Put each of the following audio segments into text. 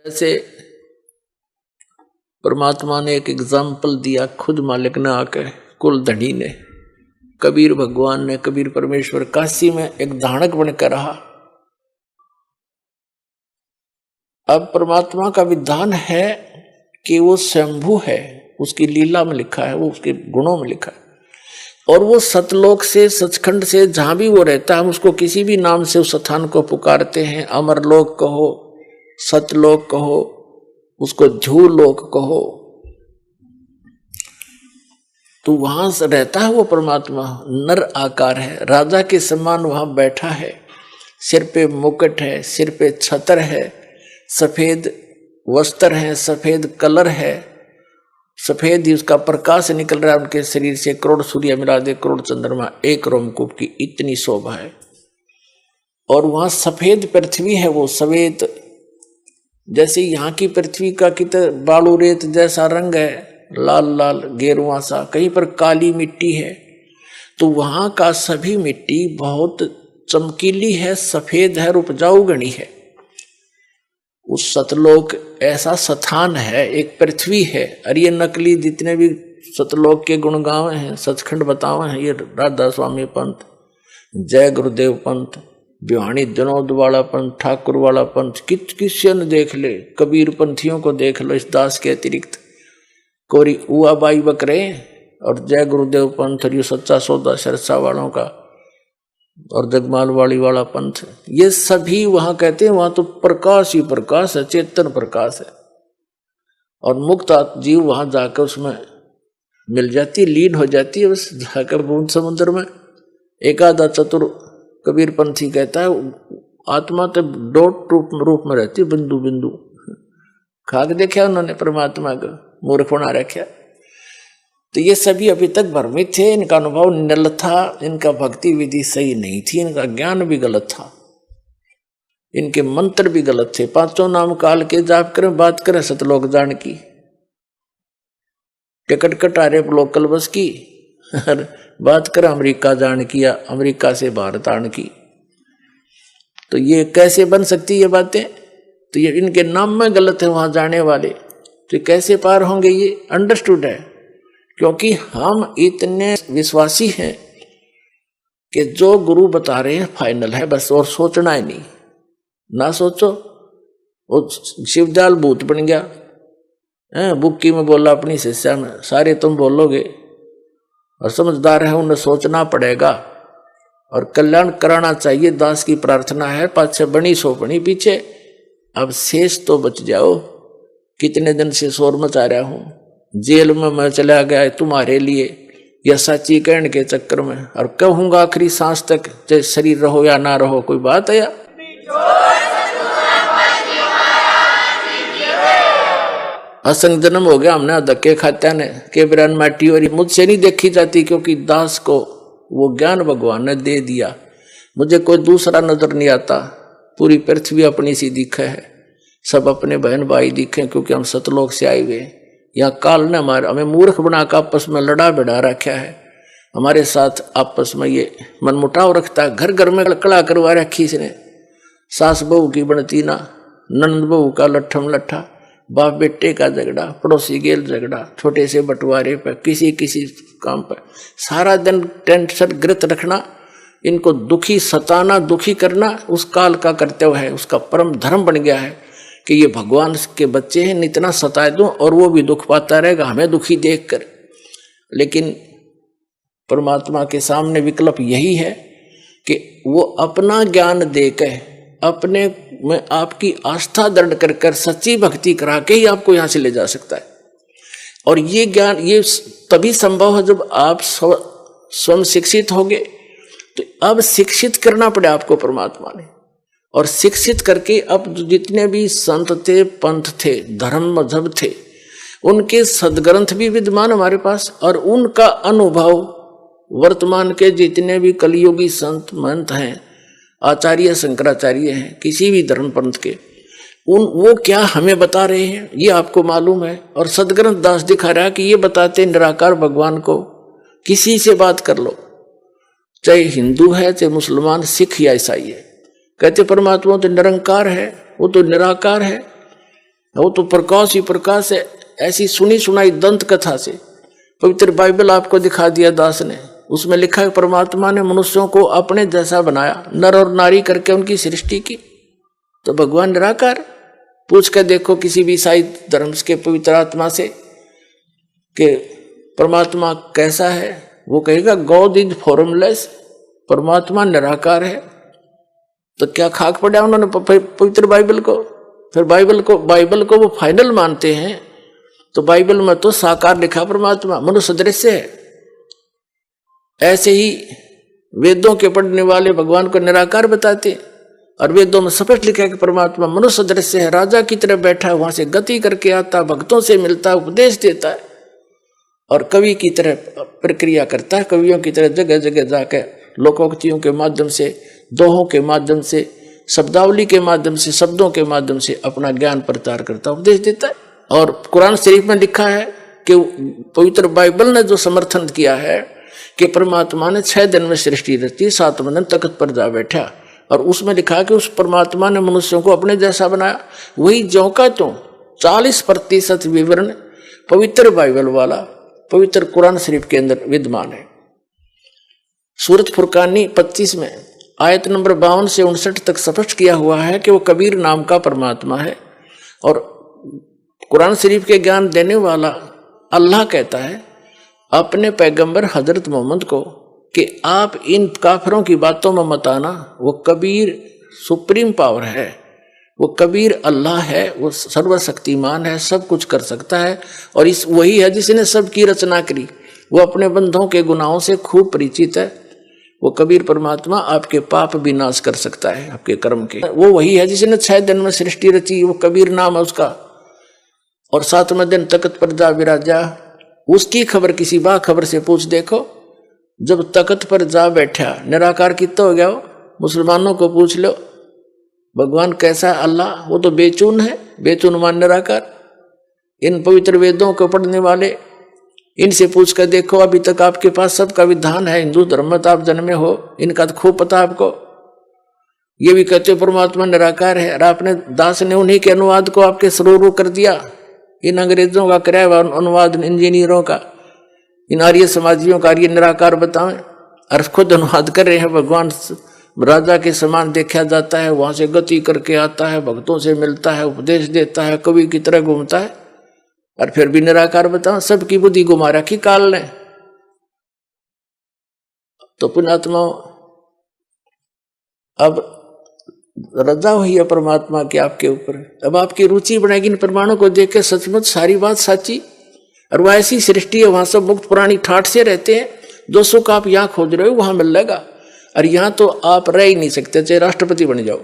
जैसे परमात्मा ने एक एग्जाम्पल दिया, खुद मालिक ने आके, कुल धनी ने, कबीर भगवान ने, कबीर परमेश्वर काशी में एक धानक बनकर रहा। अब परमात्मा का विधान है कि वो स्वयंभू है, उसकी लीला में लिखा है, वो उसके गुणों में लिखा है, और वो सतलोक से, सचखंड से, जहां भी वो रहता है, हम उसको किसी भी नाम से उस स्थान को पुकारते हैं। अमरलोक कहो, सतलोक कहो, उसको झूलोक कहो, तो वहां से रहता है वो परमात्मा। नर आकार है, राजा के समान वहां बैठा है, सिर पे मुकुट है, सिर पे छत्र है, सफेद वस्त्र है, सफेद कलर है, सफेद ही उसका प्रकाश निकल रहा है उनके शरीर से। करोड़ सूर्य मिला दे, करोड़ चंद्रमा एक रोमकूप की इतनी शोभा है। और वहां सफेद पृथ्वी है, वो सफेद, जैसे यहाँ की पृथ्वी का कितना बालू रेत जैसा रंग है, लाल लाल गेरुआ सा, कहीं पर काली मिट्टी है, तो वहां का सभी मिट्टी बहुत चमकीली है, सफेद है, उपजाऊ गणी है। उस सतलोक ऐसा स्थान है, एक पृथ्वी है। और ये नकली जितने भी सतलोक के गुणगांव हैं, सचखंड बतावे हैं, ये राधा स्वामी पंथ, जय गुरुदेव पंथ, बिहानी जनोद वाला पंथ, ठाकुर वाला पंथ, किसी ने देख ले, कबीर पंथियों को देख लो, इस दास के अतिरिक्त कोरी उआ बाई बकरे, और जय गुरुदेव पंथ, और ये सच्चा सौदा सरसा वालों का, और जगमाल वाली वाला पंथ, ये सभी वहां कहते हैं वहां तो प्रकाश ही प्रकाश है, चेतन प्रकाश है। और मुक्त जीव वहां जाकर उसमें मिल जाती, लीन हो जाती है, बस जाकर बूंद समुद्र में। एकादा चतुर कबीर पंथी कहता है आत्मा तो डॉट रूप में रहती है, बिंदु बिंदु। खाक देखा उन्होंने परमात्मा को, मूर्ख बना रखा। तो ये सभी अभी तक भ्रमित थे, इनका अनुभव निल था, इनका भक्ति विधि सही नहीं थी, इनका ज्ञान भी गलत था, इनके मंत्र भी गलत थे। पांचों नाम काल के जाप करें, बात करें सतलोक जान की, टिकट कटा रहे लोकल बस की, बात करें अमेरिका जान की, या अमेरिका से भारत आने की। तो ये कैसे बन सकती ये बातें? तो ये इनके नाम में गलत है वहां जाने वाले, तो कैसे पार होंगे? ये अंडरस्टूड है, क्योंकि हम इतने विश्वासी हैं कि जो गुरु बता रहे हैं फाइनल है बस, और सोचना ही नहीं। ना सोचो, वो शिवजाल भूत बन गया, बुक्की में बोला अपनी शिष्या में, सारे तुम बोलोगे, और समझदार है उन्हें सोचना पड़ेगा, और कल्याण कराना चाहिए। दास की प्रार्थना है, पाछे बनी सो बनी पीछे, अब शेष तो बच जाओ। कितने दिन से शोर मचा रहा हूं, जेल में मैं चला गया तुम्हारे लिए, या सच्ची कहने के चक्कर में, और कहूंगा आखिरी सांस तक, चाहे शरीर रहो या ना रहो, कोई बात है या? असंग जन्म हो गया हमने धक्के खात्या ने, के बिरान माटी और मुझसे नहीं देखी जाती, क्योंकि दास को वो ज्ञान भगवान ने दे दिया। मुझे कोई दूसरा नजर नहीं आता, पूरी पृथ्वी अपनी सी दिखे है, सब अपने बहन भाई दिखे, क्योंकि हम सतलोक से आए हुए। यहाँ काल ने हमें मूर्ख बनाकर आपस में लड़ा बिड़ा रखा है, हमारे साथ आपस में ये मनमुटाव रखता है। घर घर में कड़ा करवा रखी इसने, सास बहू की बनती ना, नंद बहू का लट्ठम लट्ठा, बाप बेटे का झगड़ा, पड़ोसी गेल झगड़ा, छोटे से बंटवारे पर, किसी किसी काम पर सारा दिन टेंशन ग्रत रखना, इनको दुखी सताना, दुखी करना उस काल का कर्तव्य है, उसका परम धर्म बन गया है कि ये भगवान के बच्चे हैं, इतना सताए दूं और वो भी दुख पाता रहेगा हमें दुखी देखकर। लेकिन परमात्मा के सामने विकल्प यही है कि वो अपना ज्ञान देकर, अपने में आपकी आस्था दृढ़ कर कर, सच्ची भक्ति करा के ही आपको यहां से ले जा सकता है। और ये ज्ञान ये तभी संभव है जब आप स्वयं शिक्षित होंगे। तो अब शिक्षित करना पड़े आपको परमात्मा ने, और शिक्षित करके अब जितने भी संत थे, पंथ थे, धर्म मजहब थे, उनके सदग्रंथ भी विद्यमान हमारे पास, और उनका अनुभव वर्तमान के जितने भी कलियुगी संत महंत हैं, आचार्य शंकराचार्य हैं, किसी भी धर्म पंथ के, वो क्या हमें बता रहे हैं ये आपको मालूम है। और सदग्रंथ दास दिखा रहा है कि ये बताते निराकार भगवान को, किसी से बात कर लो, चाहे हिंदू है, चाहे मुसलमान, सिख या ईसाई है, कहते परमात्मा तो निरंकार है, वो तो निराकार है। वो तो प्रकाश ही प्रकाश है। ऐसी सुनी सुनाई दंत कथा से पवित्र बाइबल आपको दिखा दिया दास ने। उसमें लिखा है परमात्मा ने मनुष्यों को अपने जैसा बनाया, नर और नारी करके उनकी सृष्टि की। तो भगवान निराकार। पूछ कर देखो किसी भी ईसाई धर्म के पवित्र आत्मा से कि परमात्मा कैसा है, वो कहेगा गॉड इज फॉर्मलेस, परमात्मा निराकार है। तो क्या खाक पड़ा उन्होंने पवित्र बाइबल को। फिर बाइबल को वो फाइनल मानते हैं। तो बाइबल में तो साकार लिखा परमात्मा, मनुष्य सदृश्य है। ऐसे ही वेदों के पढ़ने वाले भगवान को निराकार बताते, और वेदों में स्पष्ट लिखा है कि परमात्मा मनुष्य सदृश्य है, राजा की तरह बैठा है, वहां से गति करके आता, भक्तों से मिलता है, उपदेश देता है, और कवि की तरह प्रक्रिया करता है। कवियों की तरह जगह जगह जाकर लोकोक्तियों के माध्यम से, दोहों के माध्यम से, शब्दावली के माध्यम से, शब्दों के माध्यम से अपना ज्ञान प्रचार करता, उपदेश देता है। और कुरान शरीफ में लिखा है कि पवित्र बाइबल ने जो समर्थन किया है कि परमात्मा ने 6 दिन में सृष्टि रची, 7वें दिन तख्त पर जा बैठा, और उसमें लिखा है कि उस परमात्मा ने मनुष्यों को अपने जैसा बनाया। वही ज्यों का त्यों 40% विवरण पवित्र बाइबल वाला पवित्र कुरान शरीफ के अंदर विद्यमान है। सूरत फुरकानी 25 में आयत नंबर 52 से 59 तक स्पष्ट किया हुआ है कि वो कबीर नाम का परमात्मा है। और कुरान शरीफ के ज्ञान देने वाला अल्लाह कहता है अपने पैगंबर हजरत मोहम्मद को कि आप इन काफिरों की बातों में मत आना, वो कबीर सुप्रीम पावर है, वो कबीर अल्लाह है, वो सर्वशक्तिमान है, सब कुछ कर सकता है, और इस वही है जिसने सबकी रचना करी, वो अपने बंधों के गुनाहों से खूब परिचित है। वो कबीर परमात्मा आपके पाप भी नाश कर सकता है, आपके कर्म के। वो वही है जिसने 6 दिन में सृष्टि रची, वो कबीर नाम है उसका। और 7वें दिन तख्त पर जा विराजा। उसकी खबर किसी बा खबर से पूछ देखो, जब तख्त पर जा बैठा निराकार कितना हो गया हो। मुसलमानों को पूछ लो भगवान कैसा है अल्लाह, वो तो बेचून है, बेचून मान निराकार। इन पवित्र वेदों को पढ़ने वाले इनसे पूछ कर देखो, अभी तक आपके पास सबका विधान है, हिंदू धर्म में तो आप जन्मे हो, इनका तो खूब पता आपको। ये भी कहते हो परमात्मा निराकार है, और आपने दास ने उन्हीं के अनुवाद को आपके सरोवर कर दिया। इन अंग्रेजों का कराया हुआ अनुवाद, इंजीनियरों का, इन आर्य समाजियों का आर्य निराकार बताएं, और खुद अनुवाद कर रहे हैं। भगवान राजा के समान देखा जाता है, वहां से गति करके आता है, भक्तों से मिलता है, उपदेश देता है, कवि की तरह घूमता है, और फिर भी निराकार बताओ। सबकी बुद्धि घुमा रखी काल ने। तो पुण्यात्माओं, अब रजा हुई है परमात्मा की आपके ऊपर। अब आपकी रुचि बढ़ेगी इन प्रमाणों को देख के, सचमुच सारी बात साची, और वह ऐसी सृष्टि है, वहां सब मुक्त प्राणी ठाठ से रहते हैं। जो सुख आप यहाँ खोज रहे हो वहां मिल जाएगा, और यहाँ तो आप रह ही नहीं सकते, चाहे राष्ट्रपति बन जाओ,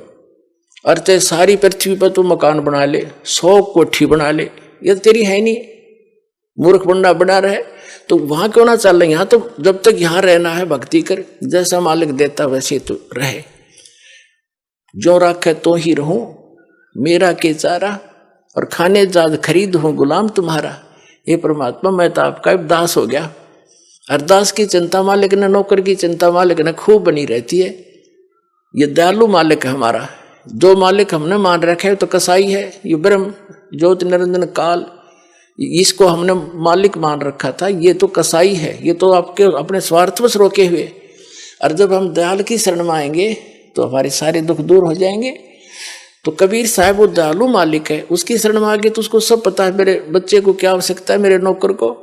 और चाहे सारी पृथ्वी पर तू मकान बना ले, 100 कोठी बना ले, ये तेरी है नहीं। मूर्ख बंडा बना रहे तो वहां क्यों ना चल रहे। यहाँ तो जब तक यहाँ रहना है भक्ति कर, जैसा मालिक देता वैसे तो रहे। जो राखे तो ही रहूं, मेरा के चारा, और खाने जाद खरीद हूं गुलाम तुम्हारा। ये परमात्मा मैं तो आपका दास हो गया। अरदास की चिंता मालिक ने, नौकर की चिंता मालिक ने खूब बनी रहती है। ये दयालु मालिक है हमारा। जो मालिक हमने मान रखा है तो कसाई है, ये ब्रह्म ज्योति निरंजन काल, इसको हमने मालिक मान रखा था, ये तो कसाई है, ये तो आपके अपने स्वार्थवश रोके हुए। और जब हम दयाल की शरण में आएंगे तो हमारे सारे दुख दूर हो जाएंगे। तो कबीर साहब वो दयालु मालिक है, उसकी शरण में आ गए तो उसको सब पता है, मेरे बच्चे को क्या आवश्यकता है, मेरे नौकर को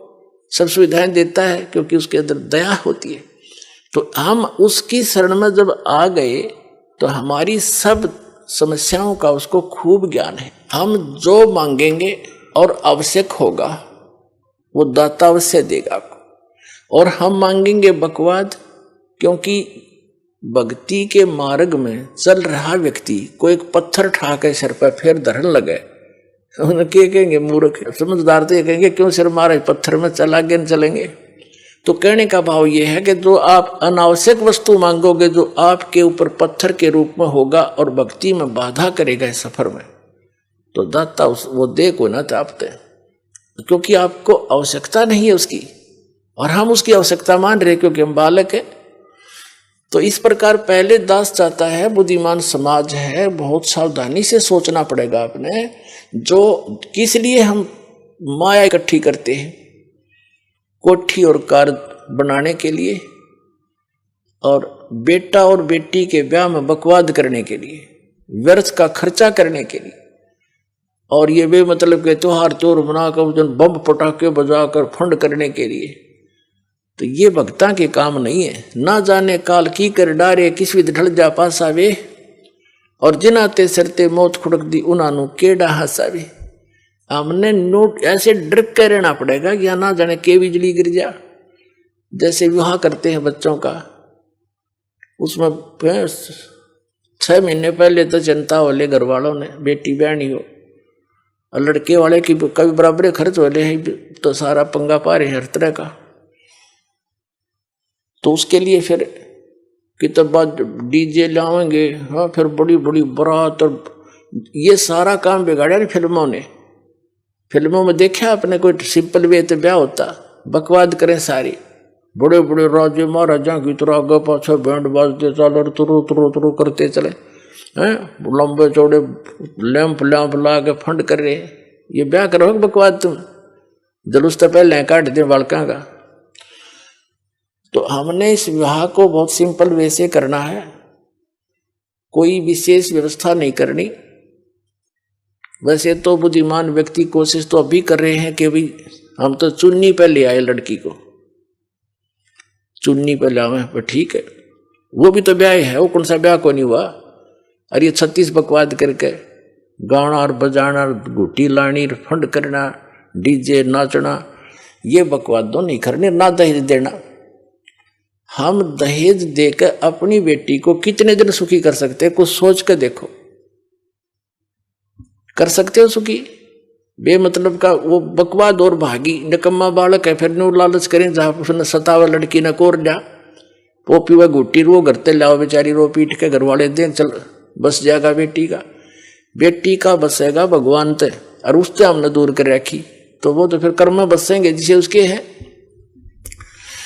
सब सुविधाएं देता है, क्योंकि उसके अंदर दया होती है। तो हम उसकी शरण में जब आ गए तो हमारी सब समस्याओं का उसको खूब ज्ञान है। हम जो मांगेंगे और आवश्यक होगा वो दाता अवश्य देगा आपको। और हम मांगेंगे बकवाद, क्योंकि भक्ति के मार्ग में चल रहा व्यक्ति को एक पत्थर ठा के सिर पर फिर धरन लगे, उनके कहेंगे मूर्ख। समझदार तो ये कहेंगे क्यों सिर मारे, पत्थर में चल आगे न चलेंगे। तो कहने का भाव ये है कि जो आप अनावश्यक वस्तु मांगोगे, जो आपके ऊपर पत्थर के रूप में होगा और भक्ति में बाधा करेगा इस सफर में, तो दाता वो दे को ना चाहते, क्योंकि आपको आवश्यकता नहीं है उसकी, और हम उसकी आवश्यकता मान रहे क्योंकि हम बालक हैं। तो इस प्रकार पहले दास चाहता है, बुद्धिमान समाज है, बहुत सावधानी से सोचना पड़ेगा आपने। जो किस लिए हम माया इकट्ठी करते हैं, कोठी और कार बनाने के लिए, और बेटा और बेटी के ब्याह में बकवाद करने के लिए, व्यर्थ का खर्चा करने के लिए, और ये बेमतलब के त्योहार चोर बनाकर बम पटाखे बजाकर फंड करने के लिए। तो ये भक्ता के काम नहीं है। ना जाने काल की कर डारे, किस विध ढल जा पासावे, और जिनाते सरते मौत खुड़क दी उन्हानु केड़ा हसावे। हमने नोट ऐसे डर के रहना पड़ेगा कि ना जाने के बिजली गिर जा। जैसे विवाह करते हैं बच्चों का, उसमें 6 महीने पहले तो चिंता हो ले घर वालों ने, बेटी बहनी हो, और लड़के वाले की कभी बराबर खर्च हो ले, तो सारा पंगा पा रहे हर तरह का। तो उसके लिए फिर कितना डीजे लाएंगे, हाँ, फिर बड़ी बड़ी बारात, और ये सारा काम बिगाड़ा नहीं फिल्मों ने। फिल्मों में देखा आपने कोई सिंपल वे तो ब्याह होता, बकवाद करें सारी, बड़े बड़े राजे महाराजा की तरह आगे पाछे बैंड बाजते चल और तुरु तुरु तुरु करते चले हैं, लंबे चौड़े लैंप लैंप ला के फंड कर रहे। ये ब्याह करो बकवाद, तुम जुलूस तो पहले काट दे बालका का। तो हमने इस विवाह को बहुत सिंपल वे से करना है, कोई विशेष व्यवस्था नहीं करनी। वैसे तो बुद्धिमान व्यक्ति कोशिश तो अभी कर रहे हैं कि भाई हम तो चुन्नी पे ले आए, लड़की को चुन्नी पे लावे, पर ठीक है, वो भी तो ब्याह है, वो कौन सा ब्याह को नहीं हुआ। और ये 36 बकवाद करके गाना और बजाना, घुटी लानी, फंड करना, डीजे नाचना, ये बकवाद तो नहीं करने। ना दहेज देना, हम दहेज देकर अपनी बेटी को कितने दिन सुखी कर सकते हैं, कुछ सोच कर देखो। कर सकते हो सुखी? बेमतलब का वो बकवाद और भागी निकम्मा बालक है, फिर नो लालच करें जहां सतावा लड़की न कोर जा, वो पीवा घुट्टी रो करते लाओ, बेचारी रो पीट के घर वाले दें, चल बस जाएगा बेटी का बसेगा भगवान ते, और उससे हमने दूर कर रखी, तो वो तो फिर कर्म में बसेंगे जिसे उसके हैं।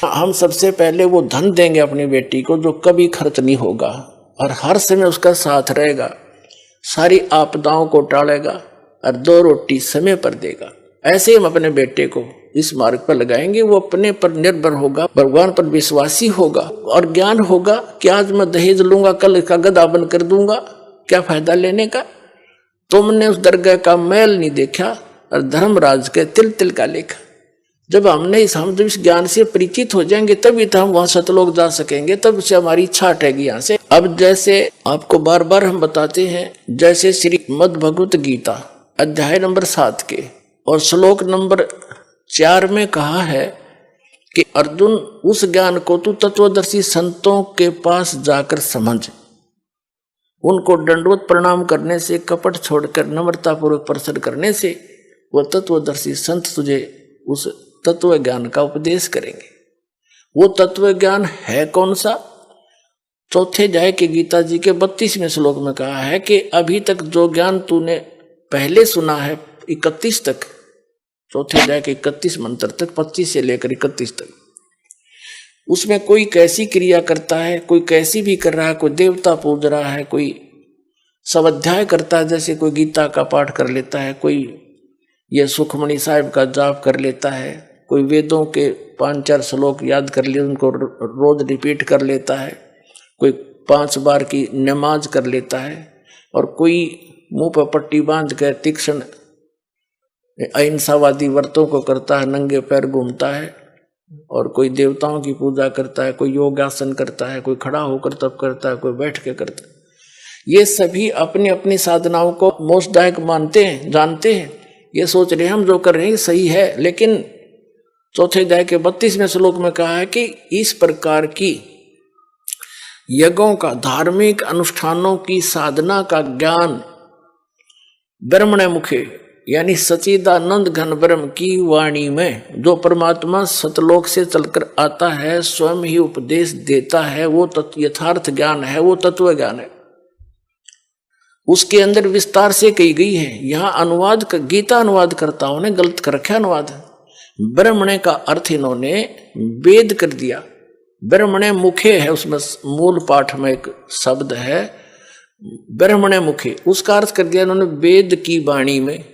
हम सबसे पहले वो धन देंगे अपनी बेटी को जो कभी खर्च नहीं होगा, और हर समय उसका साथ रहेगा, सारी आपदाओं को टालेगा, और 2 रोटी समय पर देगा। ऐसे हम अपने बेटे को इस मार्ग पर लगाएंगे, वो अपने पर निर्भर होगा, भगवान पर विश्वासी होगा, और ज्ञान होगा कि आज मैं दहेज लूंगा, कल इसका गधा बन कर दूंगा, क्या फायदा लेने का। तुमने उस दरगाह का मैल नहीं देखा, और धर्मराज के तिल तिल का लेखा। जब हम जब इस ज्ञान से परिचित हो जाएंगे तभी तो हम वहां सतलोक जा सकेंगे, तब से हमारी इच्छा हटेगी यहाँ से। अब जैसे आपको बार बार हम बताते हैं, जैसे श्रीमद् भगवत गीता अध्याय नंबर 7 के और श्लोक नंबर 4 में कहा है कि अर्जुन, उस ज्ञान को तू तत्वदर्शी संतों के पास जाकर समझ, उनको दंडवत प्रणाम करने से, कपट छोड़कर नम्रता पूर्वक प्रसन्न करने से वो तत्वदर्शी संत तुझे उस तत्व ज्ञान का उपदेश करेंगे। वो तत्व ज्ञान है कौन सा? चौथे अध्याय के गीता जी के 32वें श्लोक में कहा है कि अभी तक जो ज्ञान तूने पहले सुना है 31 तक, चौथे अध्याय के 31 मंत्र तक, 25 से लेकर 31 तक, उसमें कोई कैसी क्रिया करता है, कोई कैसी भी कर रहा है, कोई देवता पूज रहा है, कोई स्वाध्याय करता है, जैसे कोई गीता का पाठ कर लेता है, कोई ये सुखमणि साहिब का जाप कर लेता है, कोई वेदों के 5-4 श्लोक याद कर लिए, उनको रोज रिपीट कर लेता है, कोई 5 बार की नमाज कर लेता है, और कोई मुंह पर पट्टी बांध कर तीक्ष्ण अहिंसावादी व्रतों को करता है, नंगे पैर घूमता है, और कोई देवताओं की पूजा करता है, कोई योगासन करता है, कोई खड़ा होकर तप करता है, कोई बैठ के करता है। ये सभी अपनी अपनी साधनाओं को मोक्षदायक मानते हैं, जानते हैं, ये सोच रहे हैं हम जो कर रहे हैं सही है, लेकिन चौथे अध्याय के 32वें श्लोक में कहा है कि इस प्रकार की यज्ञों का, धार्मिक अनुष्ठानों की साधना का ज्ञान ब्रह्मण मुखे यानी सच्चिदानंद घन ब्रह्म की वाणी में जो परमात्मा सतलोक से चलकर आता है, स्वयं ही उपदेश देता है, वो यथार्थ ज्ञान है, वो तत्व ज्ञान है। उसके अंदर विस्तार से कही गई है। यहाँ अनुवाद, गीता अनुवादकर्ताओं ने गलत कर रखा अनुवाद। ब्रह्मणे का अर्थ इन्होंने वेद कर दिया। ब्रह्मणे मुखे है, उसमें मूल पाठ में एक शब्द है ब्रह्मणे मुखे, उसका अर्थ कर दिया इन्होंने वेद की वाणी में,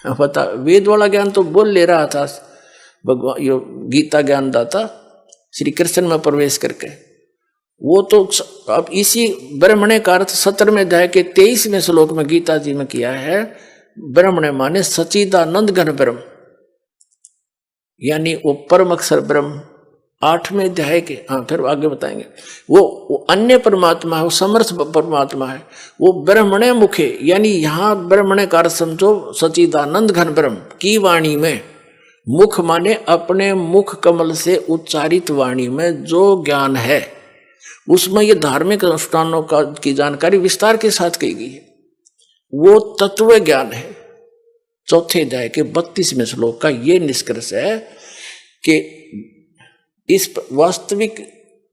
पता वेद वाला ज्ञान तो बोल ले रहा था भगवान, यो गीता ज्ञान दाता श्री कृष्ण में प्रवेश करके। वो तो अब इसी ब्रह्मणे का अर्थ 17वें अध्याय के 23वें श्लोक में गीता जी में किया है। ब्रह्मणे माने सच्चिदानंद घन ब्रह्म, यानी वो परम अक्षर ब्रह्म। 8वें अध्याय के, हाँ फिर आगे बताएंगे, वो अन्य परमात्मा है, वो समर्थ परमात्मा है, वो ब्रह्मणे मुखे, यानी यहाँ ब्रह्मणे का अर्थ समझो सच्चिदानंद घन ब्रह्म की वाणी में। मुख माने अपने मुख कमल से उच्चारित वाणी में जो ज्ञान है, उसमें ये धार्मिक अनुष्ठानों का की जानकारी विस्तार के साथ कही गई है। वो तत्व ज्ञान है। चौथे अध्याय के 32वें श्लोक का ये निष्कर्ष है कि इस वास्तविक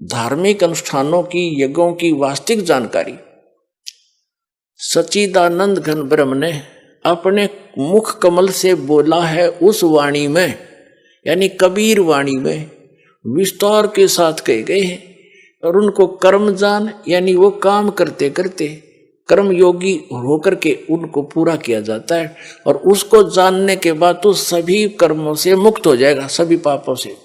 धार्मिक अनुष्ठानों की, यज्ञों की वास्तविक जानकारी सच्चिदानंद घन ब्रह्म ने अपने मुख कमल से बोला है उस वाणी में, यानी कबीर वाणी में विस्तार के साथ कहे गए हैं। और उनको कर्म जान, यानी वो काम करते करते कर्म योगी होकर के उनको पूरा किया जाता है, और उसको जानने के बाद तो सभी कर्मों से मुक्त हो जाएगा, सभी पापों से।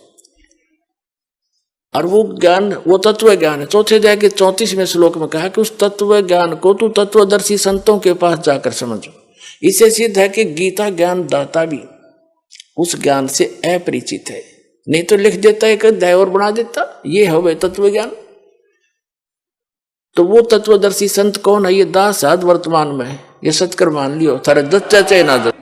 और वो ज्ञान, वो तत्व ज्ञान है। चौथे अध्याय के 34वें श्लोक में कहा कि उस तत्व ज्ञान को तू तत्वदर्शी संतों के पास जाकर समझो। इससे सिद्ध है कि गीता ज्ञान दाता भी उस ज्ञान से अपरिचित है, नहीं तो लिख देता एक अध्याय और बना देता, ये हो गए तत्व ज्ञान। तो वो तत्वदर्शी संत कौन है? ये दास है वर्तमान में, ये सत्कर मान लियो, थारे दत्त चाचे ना दत्त।